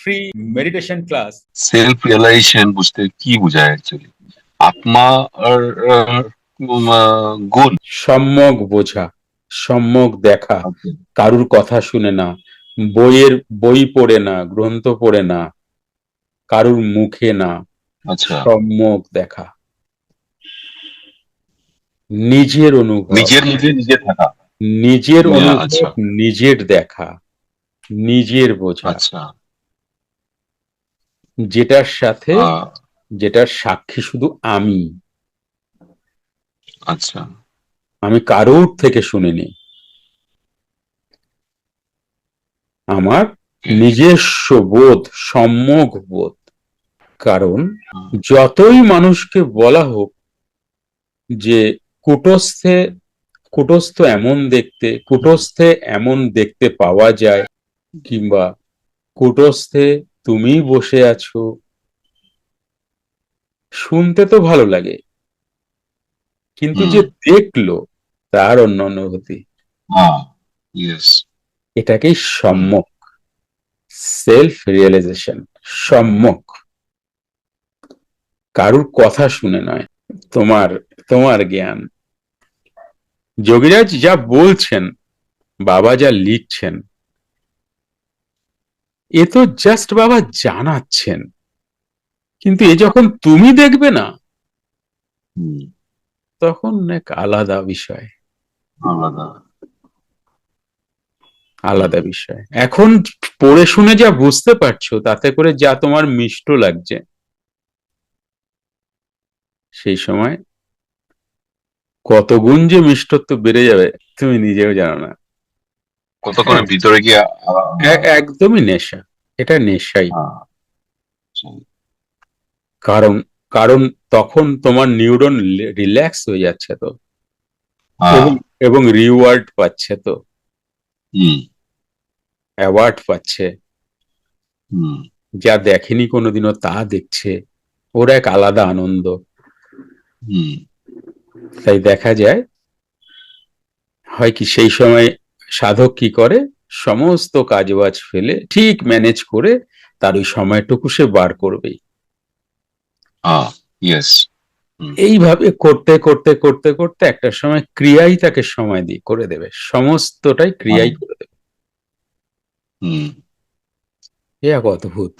Free meditation class. Self realisation বুঝতে কি বোঝায় অ্যাকচুয়ালি? আত্মা আর গুণ। সম্যক বোঝা, সম্যক দেখা, আচ্ছা। কারুর কথা শুনে না, বইয়ের বই পড়ে না, গ্রন্থ পড়ে না, কারুর মুখে না, আচ্ছা, সম্যক দেখা, নিজের অনুভব, নিজের মধ্যে নিজে থাকা। নিজের অনুভব, আচ্ছা। নিজের দেখা, নিজের বোঝা, আচ্ছা। যেটার সাথে, আহ, যেটার সাক্ষী শুধু আমি। আচ্ছা। আমি কারোর থেকে শুনিনি, আমার Okay. নিজস্ব বোধ, সম্যক বোধ। কারণ যতই মানুষকে বলা হোক যে কুটস্থে, কুটস্থ এমন দেখতে, কুটস্থে এমন দেখতে পাওয়া যায়, কিংবা কুটস্থে তুমি বসে আছো, শুনতে তো ভালো লাগে, কিন্তু হুম। যে দেখলো তার অন্য অনুভূতি। ইয়েস। এটাকেই হুম। সম্যক, সেলফ রিয়েলাইজেশন। সম্যক, কারুর কথা শুনে নয়, তোমার, তোমার জ্ঞান। যোগীরাজ যা বলছেন, বাবা যা লিখছেন, এ তো জাস্ট বাবা জানাচ্ছেন, কিন্তু এ যখন তুমি দেখবে না, হুম। তখন এক আলাদা বিষয়, আলাদা। হুম। আলাদা বিষয়। এখন পড়ে শুনে যা বুঝতে পারছো, তাতে করে যা তোমার মিষ্ট লাগছে, সেই সময় কত গুণ যে মিষ্টত্ব বেড়ে যাবে তুমি নিজেও জানো না। কতক্ষণের ভিতরে গিয়ে একদমই নেশা, এটা নেশাই। আহ, কারণ, কারণ তখন তোমার নিউরন রিল্যাক্স হয়ে যাচ্ছে তো, এবং এবং রিওয়ার্ড পাচ্ছে তো, হুম। অ্যাওয়ার্ড পাচ্ছে, হুম। যা দেখেনি কোনোদিনও তা দেখছে, ওর এক আলাদা আনন্দ। হুম। তাই দেখা যায়, হয় কি সেই সময় সাধক কি করে, সমস্ত কাজবাজ ফেলে ঠিক ম্যানেজ করে তার ওই সময়টুকু সে বার করবেই। ইয়েস। হুম। এইভাবে করতে করতে করতে করতে একটা সময় ক্রিয়াই তাকে সময় দিয়ে করে দেবে, সমস্তটাই ক্রিয়াই করে দেবে। হুম। এ এক অদ্ভুত।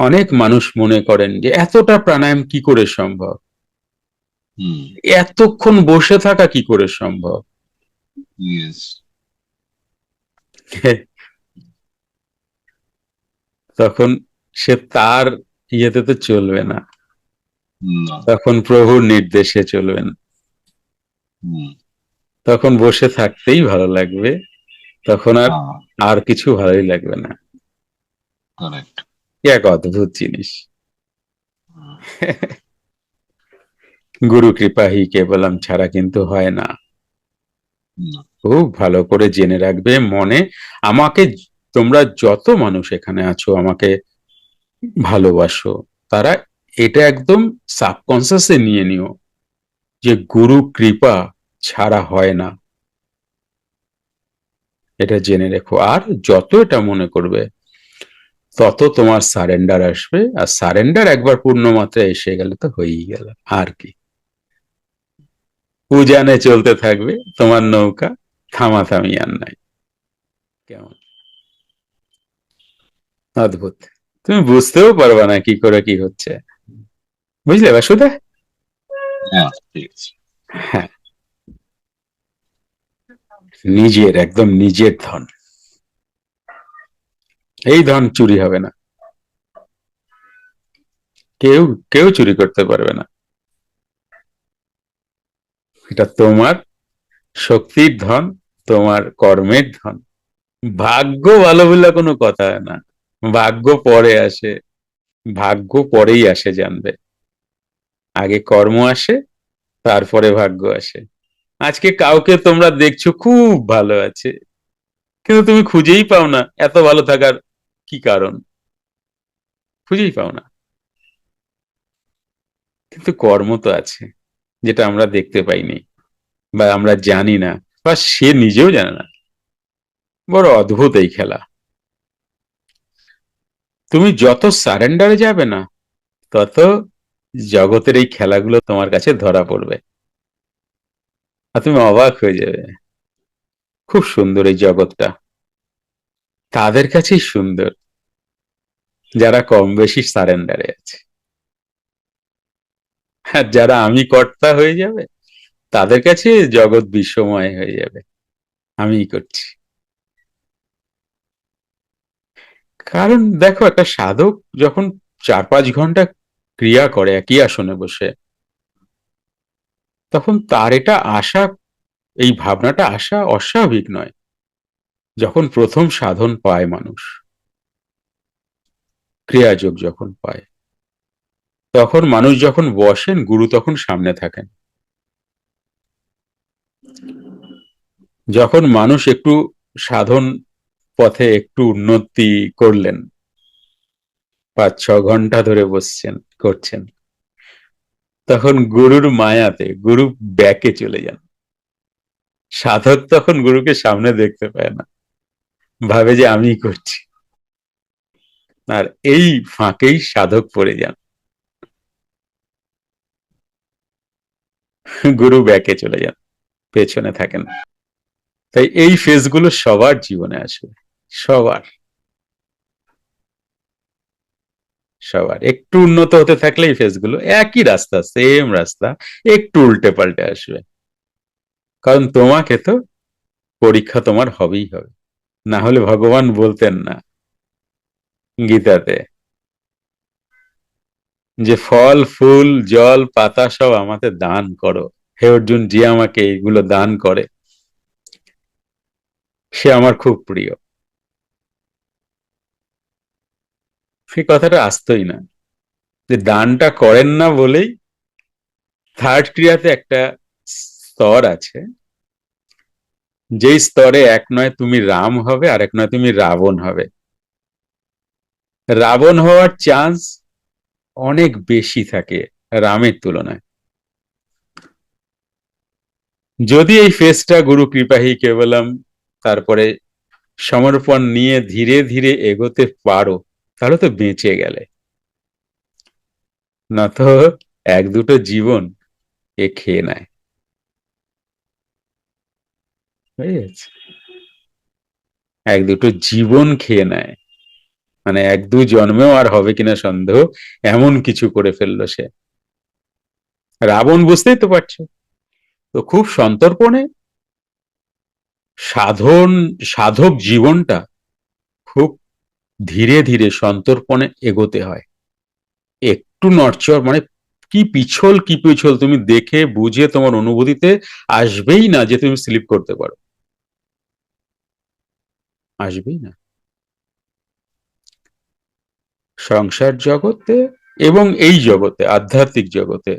অনেক মানুষ মনে করেন যে এতটা প্রাণায়াম কি করে সম্ভব, হুম। এতক্ষণ বসে থাকা কি করে সম্ভব। ইয়েস। তখন সে তার ইয়েতে তো চলবে না, না। তখন প্রভুর নির্দেশে চলবেন, হুম। তখন বসে থাকতেই ভালো লাগবে, তখন আর আর কিছু ভালোই লাগবে না। কারেক্ট। এক অদ্ভুত জিনিস। গুরু কৃপাহি কেবলম ছাড়া কিন্তু হয় না। খুব ভালো করে জেনে রাখবে মনে। আমাকে, তোমরা যত মানুষ এখানে আছো আমাকে ভালোবাসো, তারা এটা একদম সাবকনসিয়াসে নিয়ে নিও যে গুরু কৃপা ছাড়া হয় না, এটা জেনে রেখো। আর যত এটা মনে করবে, তত তোমার সারেন্ডার আসবে, আর সারেন্ডার একবার পূর্ণ মাত্রায় এসে গেলে তো হয়েই গেল। আর কি, উজানে চলতে থাকবে তোমার নৌকা, থামাথামি আর নাই। কেমন অদ্ভুত, তুমি বুঝতেও পারবে না কি করে কি হচ্ছে। বুঝলে বাসুদা? হ্যাঁ, ঠিক আছে। হ্যাঁ, নিজের, একদম নিজের ধন, এই ধন চুরি হবে না, কেউ কেউ চুরি করতে পারবে না। এটা তোমার শক্তির ধন, তোমার কর্মের ধন। ভাগ্য ভালো বলে কোনো কথা হয় না, ভাগ্য পরে আসে, ভাগ্য পরেই আসে জানবে। আগে কর্ম আসে, তারপরে ভাগ্য আসে। আজকে কাউকে তোমরা দেখছো খুব ভালো আছে, কিন্তু তুমি খুঁজেই পাও না এত ভালো থাকার কি কারণ, খুঁজেই পাও না। কিন্তু কর্ম তো আছে, যেটা আমরা দেখতে পাইনি বা আমরা জানি না, বা সে নিজেও জানে না। বড় অদ্ভুত এই খেলা। তুমি যত সারেন্ডারে যাবে না, তত জগতের এই খেলাগুলো তোমার কাছে ধরা পড়বে, আর তুমি অবাক হয়ে যাবে। খুব সুন্দর এই জগৎটা, তাদের কাছেই সুন্দর যারা কম বেশি সারেন্ডারে আছে। আর যারা আমি কর্তা হয়ে যাবে, তাদের কাছে জগৎ বিশ্বময় হয়ে যাবে, আমিই করছি। কারণ দেখো, একটা সাধক যখন 4-5 ঘন্টা ক্রিয়া করে একই আসনে বসে, তখন তার এটা আশা, এই ভাবনাটা আসা অস্বাভাবিক নয়। যখন প্রথম সাধন পায় মানুষ, ক্রিয়াযোগ যখন পায়, তখন মানুষ যখন বসেন, গুরু তখন সামনে থাকেন। যখন মানুষ একটু সাধন পথে একটু উন্নতি করলেন, 5-6 ঘন্টা ধরে বসছেন, করছেন, তখন গুরুর মায়াতে গুরু ব্যাকে চলে যান। সাধক তখন গুরুকে সামনে দেখতে পায় না, ভাবে যে আমি করছি, আর এই ফাঁকেই সাধক পড়ে যান, গুরু ব্যাকে চলে যান, পেছনে থাকেন। তাই এই ফেজগুলো সবার জীবনে আসবে, সবার সবার একটু উন্নত হতে থাকলে এই ফেজগুলো একই রাস্তা, সেম রাস্তা, একটু উল্টে পাল্টে আসবে। কারণ তোমাকে তো পরীক্ষা তোমার হবেই হবে, না হলে ভগবান বলতেন না গীতাতে যে ফল ফুল জল পাতা সব আমাকে দান করো। হে অর্জুন, যে আমাকে এগুলো দান করে সে আমার খুব প্রিয়। সে কথাটা আসতোই না, যে দানটা করেন না বলেই থার্ড ক্রিয়াতে একটা স্তর আছে, যেই স্তরে এক নয় তুমি রাম হবে, আর এক নয় তুমি রাবণ হবে। রাবণ হওয়ার চান্স অনেক বেশি থাকে রামের তুলনায়, যদি এই ফেসটা গুরু কৃপাহি কেবলম তারপরে সমর্পণ নিয়ে ধীরে ধীরে এগোতে পারো, তাহলে তো বেঁচে গেলে। না তো 1-2 জীবন এ খেয়ে নেয়, বুঝে গেছে? 1-2 জীবন খেয়ে নেয়, মানে 1-2 জন্মেও আর হবে কিনা সন্দেহ, এমন কিছু করে ফেললো সে। রাবণ, বুঝতেই তো পারছো। তো খুব সন্তর্পণে সাধন, সাধক জীবনটা খুব ধীরে ধীরে সন্তর্পণে এগোতে হয়। একটু নড়চড় মানে কি পিছল তুমি দেখে বুঝে তোমার অনুভূতিতে আসবেই না যে তুমি স্লিপ করতে পারো, আসবেই না। সংসার জগতে এবং এই জগতে, আধ্যাত্মিক জগতে,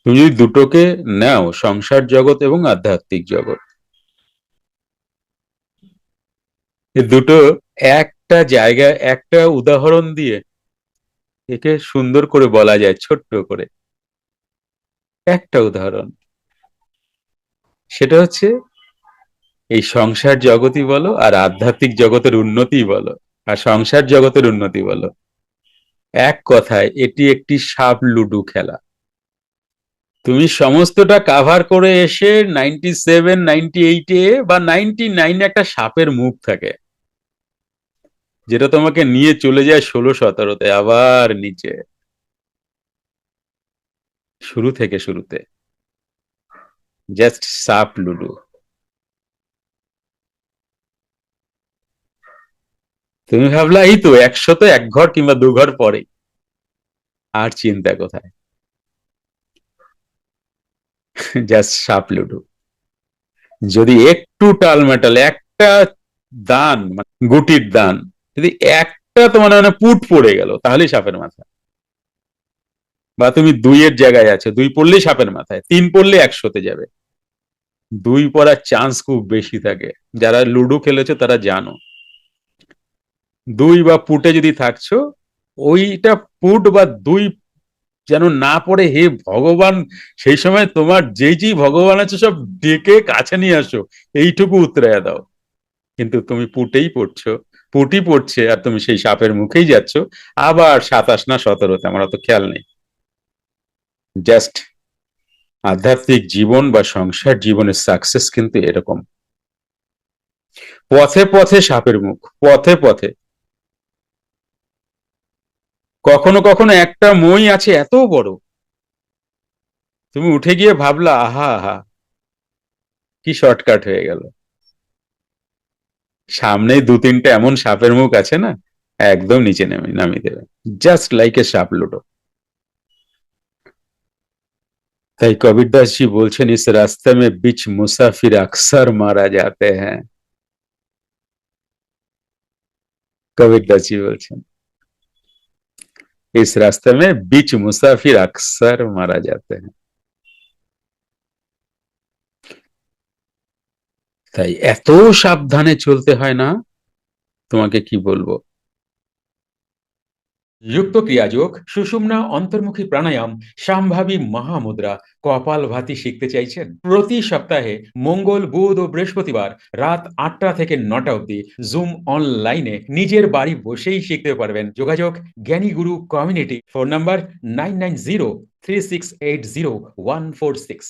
তুমি যদি দুটোকে নাও, সংসার জগৎ এবং আধ্যাত্মিক জগৎ, এই দুটো একটা জায়গায়, একটা উদাহরণ দিয়ে একে সুন্দর করে বলা যায়, ছোট্ট করে একটা উদাহরণ। সেটা হচ্ছে এই সংসার জগতই বলো আর আধ্যাত্মিক জগতের উন্নতি বলো, আর সংসার জগতের উন্নতি বলো, এক কথায় এটি একটি সাপ লুডু খেলা। তুমি সমস্তটা কাভার করে এসে 97, 98 বা 99 একটা সাপের মুখ থাকে, যেটা তোমাকে নিয়ে চলে যায় 16-17-তে আবার নিচে, শুরু থেকে শুরুতে জাস্ট সাপ লুডু। তুমি ভাবলা এই তো 101 ঘর কিংবা 2 ঘর পরে, আর চিন্তা কোথায়, জাস্ট সাপ লুডু। যদি একটু টালমাটাল একটা দান, গুটির দান, যদি একটা তোমার মানে পুট পড়ে গেল, তাহলেই সাপের মাথা। বা তুমি 2-এর জায়গায় আছো, 2 পড়লেই সাপের মাথায়, 3 পড়লে 100-তে যাবে। 2 পড়ার চান্স খুব বেশি থাকে, যারা লুডো খেলেছো তারা জানো। 2 বা পুটে যদি থাকছো, ওইটা পুট বা 2 যেন না পড়ে, হে ভগবান, সেই সময় তোমার যেই যেই ভগবান আছে সব ডেকে কাছে নিয়ে আসো, এইটুকু উতরাইয়া দাও। কিন্তু তুমি পুটেই পড়ছো, পুঁটি পড়ছে আর তুমি সেই সাপের মুখেই যাচ্ছ, আবার 27 না 17-তে, আমার অত খেয়াল নেই। জাস্ট আধ্যাত্মিক জীবন বা সংসার জীবনের সাকসেস কিন্তু এরকম, পথে পথে সাপের মুখ, পথে পথে। কখনো কখনো একটা মই আছে এত বড়, তুমি উঠে গিয়ে ভাবলা আহা আহা কি শর্টকাট হয়ে গেল। সামনে 2-3টে এমন সাপের মুখ আছে না, একদম নিচে নামিয়ে দেবে, জাস্ট লাইক এ সাপ লুডো। তাই কবির দাস জি বলছেন, ইস রাস্তে মে বিচ মুসাফির আকসার মারা যাতে হ্যাঁ। কবির দাস জি বলছেন, इस रास्ते में बीच मुसाफिर अक्सर मारा जाते हैं। তাই এত সাবধানে চলতে হয় না, তোমাকে কি বলবো। যুক্ত ক্রিয়াযোগ, সুষুম্না অন্তর্মুখী প্রাণায়াম, সম্ভাবী মহামুদ্রা, কপালভাতি শিখতে চাইছেন? প্রতি সপ্তাহে মঙ্গল, বুধ ও বৃহস্পতিবার রাত 8টা থেকে 9টা অবধি জুম অনলাইনে নিজের বাড়ি বসেই শিখতে পারবেন। যোগাযোগ জ্ঞানী গুরু কমিউনিটি, ফোন নাম্বার 9903680146।